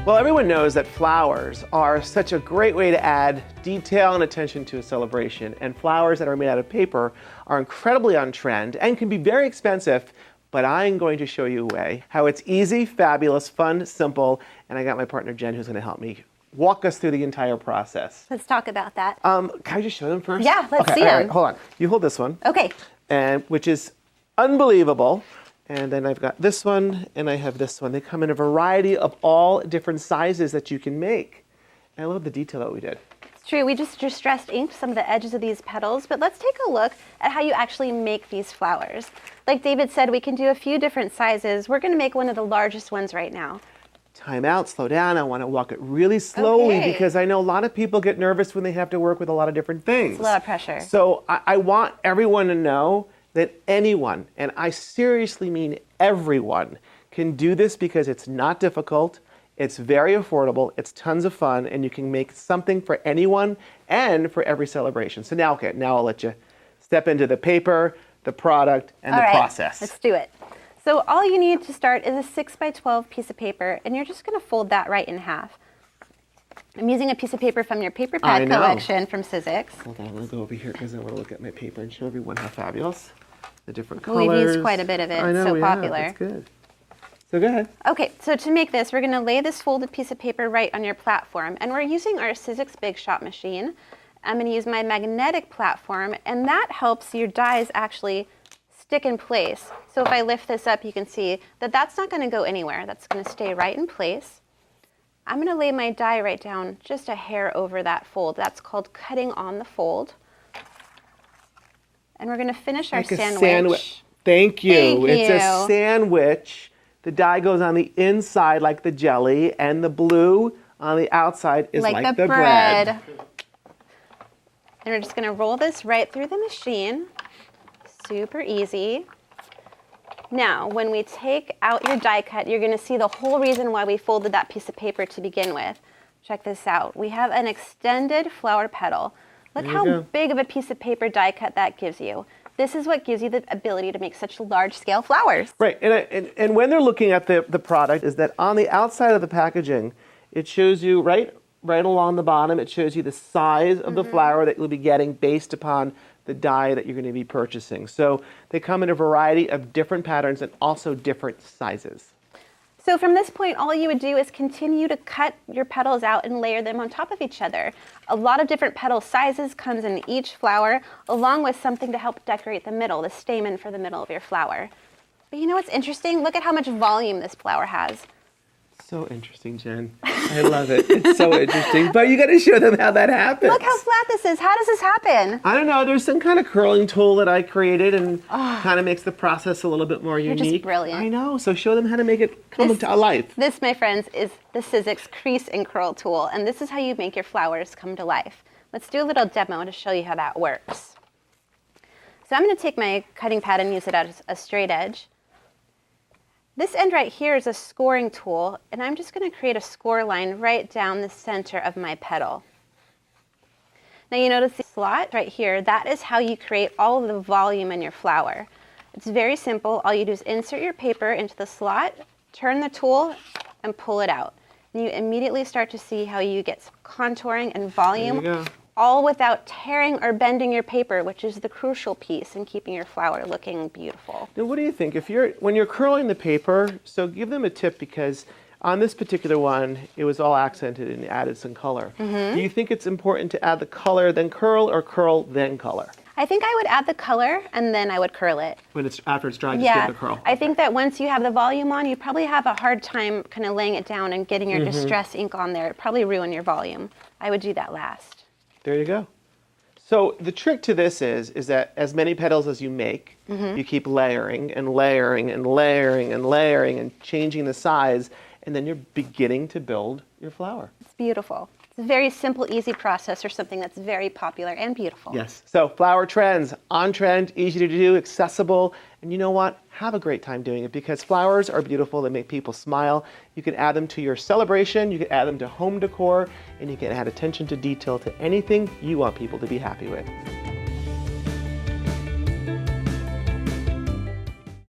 Well, everyone knows that flowers are such a great way to add detail and attention to a celebration, and flowers that are made out of paper are incredibly on trend and can be very expensive, but I'm going to show you a way how it's easy, fabulous, fun, simple, and I got my partner Jen who's going to help me walk us through the entire process. Let's talk about that. Can I just show them first? Yeah, let's see them. All right, hold on. You hold this one. Okay. And which is unbelievable. And then I've got this one, and I have this one. They come in a variety of all different sizes that you can make. And I love the detail that we did. It's true. We just distressed inked some of the edges of these petals, but let's take a look at how you actually make these flowers. Like David said, we can do a few different sizes. We're going to make one of the largest ones right now. Time out, slow down. I want to walk it really slowly because I know a lot of people get nervous when they have to work with a lot of different things. It's a lot of pressure. So I want everyone to know that anyone, and I seriously mean everyone, can do this because it's not difficult, it's very affordable, it's tons of fun, and you can make something for anyone and for every celebration. So now, okay, now I'll let you step into the paper, the product, and the process. Let's do it. So all you need to start is a 6 by 12 piece of paper, and you're just going to fold that right in half. I'm using a piece of paper from your paper pad collection from Sizzix. Hold on, I'm going to go over here because I want to look at my paper and show everyone how fabulous. The different colors. We've used quite a bit of it. I know, so popular. It's good. So go ahead. Okay, so to make this, we're going to lay this folded piece of paper right on your platform, and we're using our Sizzix Big Shot machine. I'm going to use my magnetic platform, and that helps your dies actually stick in place. So if I lift this up, you can see that that's not going to go anywhere. That's going to stay right in place. I'm going to lay my die right down just a hair over that fold. That's called cutting on the fold. And we're going to finish our sandwich. Thank you. Thank you. It's a sandwich. The die goes on the inside like the jelly, and the blue on the outside is like the bread. And we're just going to roll this right through the machine. Super easy. Now, when we take out your die cut, you're going to see the whole reason why we folded that piece of paper to begin with. Check this out. We have an extended flower petal. Look how big of a piece of paper die cut that gives you. This is what gives you the ability to make such large-scale flowers. Right, and when they're looking at the product, is that on the outside of the packaging, it shows you right along the bottom, it shows you the size of the flower that you'll be getting based upon the die that you're going to be purchasing. So they come in a variety of different patterns and also different sizes. So from this point, all you would do is continue to cut your petals out and layer them on top of each other. A lot of different petal sizes comes in each flower, along with something to help decorate the middle, the stamen for the middle of your flower. But you know what's interesting? Look at how much volume this flower has. So interesting, Jen. I love it. It's so interesting. But you got to show them how that happens. Look how flat this is. How does this happen? I don't know. There's some kind of curling tool that I created and kind of makes the process a little bit more unique. You're just brilliant. I know. So show them how to make it come to life. This, my friends, is the Sizzix Crease and Curl tool. And this is how you make your flowers come to life. Let's do a little demo to show you how that works. So I'm going to take my cutting pad and use it as a straight edge. This end right here is a scoring tool, and I'm just going to create a score line right down the center of my petal. Now you notice the slot right here, that is how you create all of the volume in your flower. It's very simple. All you do is insert your paper into the slot, turn the tool, and pull it out. And you immediately start to see how you get some contouring and volume, all without tearing or bending your paper, which is the crucial piece in keeping your flower looking beautiful. Now, what do you think? When you're curling the paper, so give them a tip because on this particular one, it was all accented and added some color. Do you think it's important to add the color then curl or curl then color? I think I would add the color and then I would curl it. After it's dry, just give it a curl. I think that once you have the volume on, you probably have a hard time kind of laying it down and getting your distress ink on there. It'd probably ruin your volume. I would do that last. There you go. So the trick to this is that as many petals as you make, you keep layering and layering and layering and layering and changing the size, and then you're beginning to build your flower. It's beautiful. It's a very simple, easy process for something that's very popular and beautiful. Yes. So flower trends, on trend, easy to do, accessible, and you know what? Have a great time doing it because flowers are beautiful. They make people smile. You can add them to your celebration. You can add them to home decor, and you can add attention to detail to anything you want people to be happy with.